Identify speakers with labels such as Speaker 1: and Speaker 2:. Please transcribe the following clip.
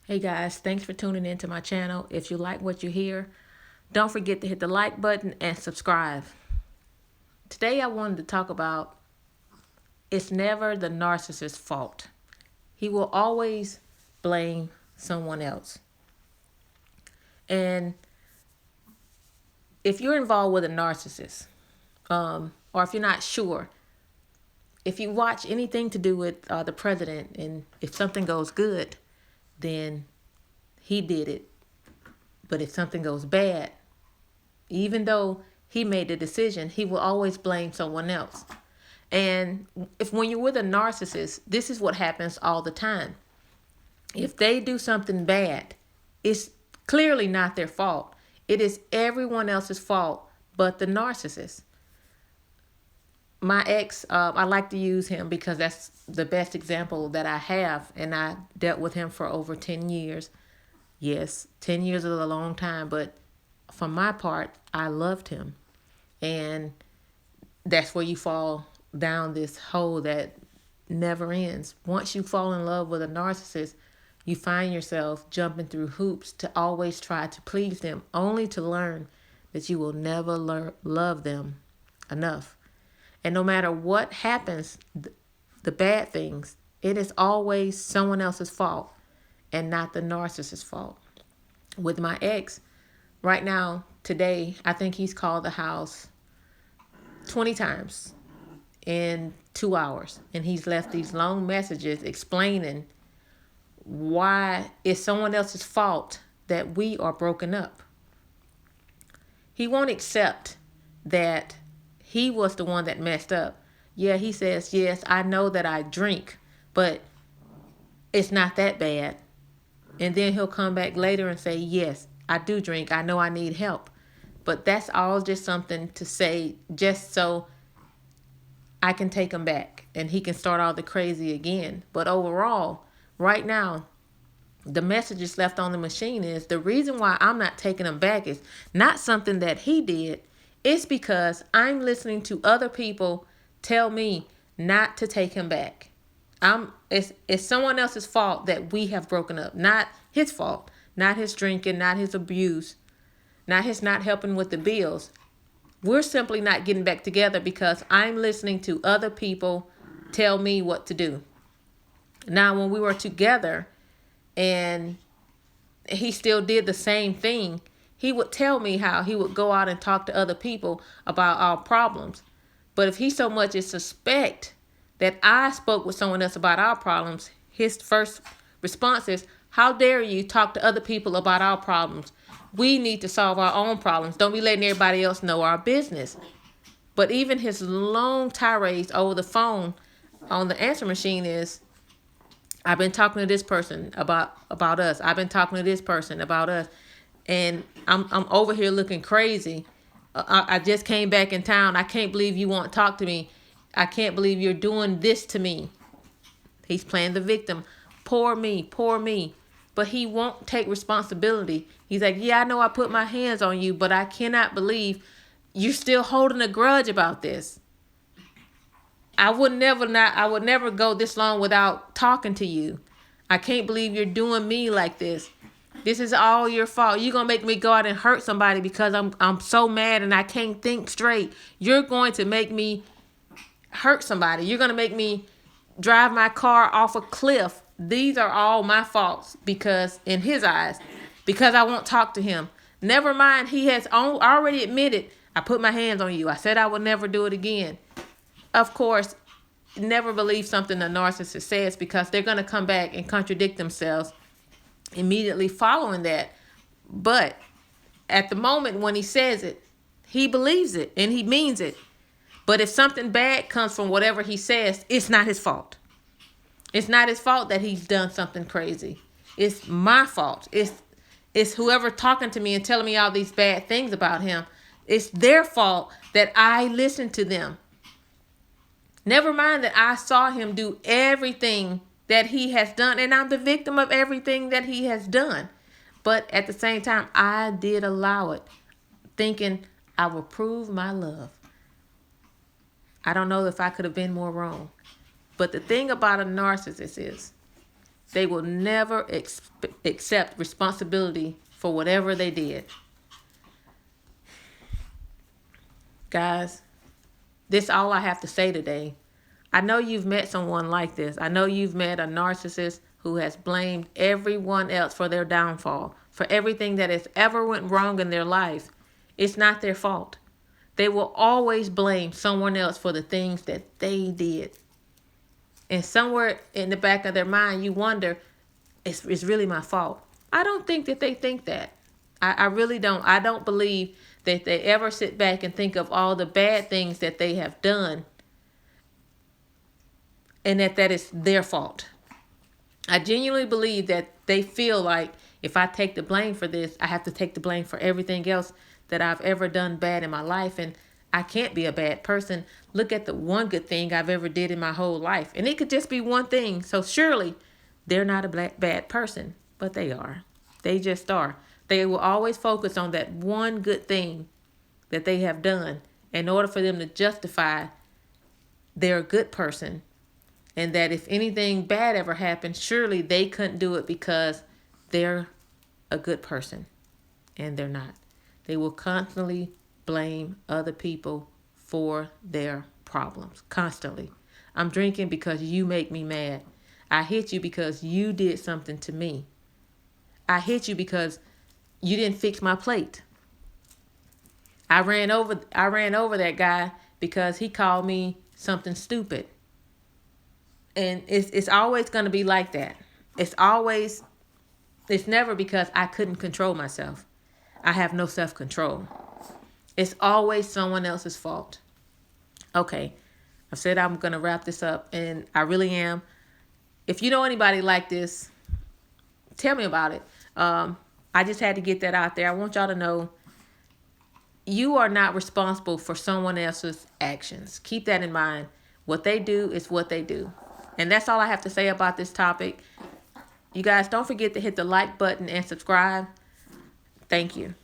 Speaker 1: Hey guys, thanks for tuning into my channel. If you like what you hear, don't forget to hit the like button and subscribe. Today I wanted to talk about it's never the narcissist's fault. He will always blame someone else. And if you're involved with a narcissist, or if you're not sure, if you watch anything to do with the president and if something goes good, then he did it. But if something goes bad, even though he made the decision, he will always blame someone else. And if when you're with a narcissist, this is what happens all the time. If they do something bad, it's clearly not their fault. It is everyone else's fault but the narcissist. My ex, I like to use him because that's the best example that I have. And I dealt with him for over 10 years. Yes, 10 years is a long time, but for my part, I loved him. And that's where you fall down this hole that never ends. Once you fall in love with a narcissist, you find yourself jumping through hoops to always try to please them, only to learn that you will never love them enough. And no matter what happens, the bad things, it is always someone else's fault and not the narcissist's fault. With my ex, right now, today, I think he's called the house 20 times in 2 hours. And he's left these long messages explaining why it's someone else's fault that we are broken up. He won't accept that he was the one that messed up. Yeah, he says, yes, I know that I drink, but it's not that bad. And then he'll come back later and say, yes, I do drink. I know I need help. But that's all just something to say just so I can take him back and he can start all the crazy again. But overall, right now, the messages left on the machine is the reason why I'm not taking him back is not something that he did. It's because I'm listening to other people tell me not to take him back. It's someone else's fault that we have broken up, not his fault, not his drinking, not his abuse, not his not helping with the bills. We're simply not getting back together because I'm listening to other people tell me what to do. Now, when we were together and he still did the same thing, he would tell me how he would go out and talk to other people about our problems. But if he so much as suspect that I spoke with someone else about our problems, his first response is, how dare you talk to other people about our problems? We need to solve our own problems. Don't be letting everybody else know our business. But even his long tirades over the phone on the answer machine is, I've been talking to this person about us. I've been talking to this person about us. And I'm over here looking crazy. I just came back in town. I can't believe you won't talk to me. I can't believe you're doing this to me. He's playing the victim. Poor me, poor me. But he won't take responsibility. He's like, yeah, I know I put my hands on you, but I cannot believe you're still holding a grudge about this. I would never go this long without talking to you. I can't believe you're doing me like this. This is all your fault. You're going to make me go out and hurt somebody because I'm so mad and I can't think straight. You're going to make me hurt somebody. You're going to make me drive my car off a cliff. These are all my faults because in his eyes, because I won't talk to him. Never mind, he has already admitted, I put my hands on you. I said I would never do it again. Of course, never believe something a narcissist says because they're going to come back and contradict themselves immediately following that. But at the moment when he says it, he believes it and he means it. But if something bad comes from whatever he says, it's not his fault. It's not his fault that he's done something crazy. It's my fault. It's whoever talking to me and telling me all these bad things about him. It's their fault that I listened to them. Never mind that I saw him do everything that he has done, and I'm the victim of everything that he has done. But at the same time, I did allow it, thinking I will prove my love. I don't know if I could have been more wrong. But the thing about a narcissist is They will never accept responsibility for whatever they did. Guys, this is all I have to say today. I know you've met someone like this. I know you've met a narcissist who has blamed everyone else for their downfall, for everything that has ever went wrong in their life. It's not their fault. They will always blame someone else for the things that they did. And somewhere in the back of their mind, you wonder, it's really my fault. I don't think that they think that. I really don't. I don't believe that they ever sit back and think of all the bad things that they have done and that is their fault. I genuinely believe that they feel like if I take the blame for this, I have to take the blame for everything else that I've ever done bad in my life. And I can't be a bad person. Look at the one good thing I've ever did in my whole life. And it could just be one thing. So surely they're not a bad person, but they are. They just are. They will always focus on that one good thing that they have done in order for them to justify they're a good person. And that if anything bad ever happened, surely they couldn't do it because they're a good person. And they're not. They will constantly blame other people for their problems. Constantly. I'm drinking because you make me mad. I hit you because you did something to me. I hit you because you didn't fix my plate. I ran over that guy because he called me something stupid. And it's always going to be like that. It's never because I couldn't control myself. I have no self-control. It's always someone else's fault. Okay, I've said I'm going to wrap this up, and I really am. If you know anybody like this, tell me about it. I just had to get that out there. I want y'all to know you are not responsible for someone else's actions. Keep that in mind. What they do is what they do. And that's all I have to say about this topic. You guys, don't forget to hit the like button and subscribe. Thank you.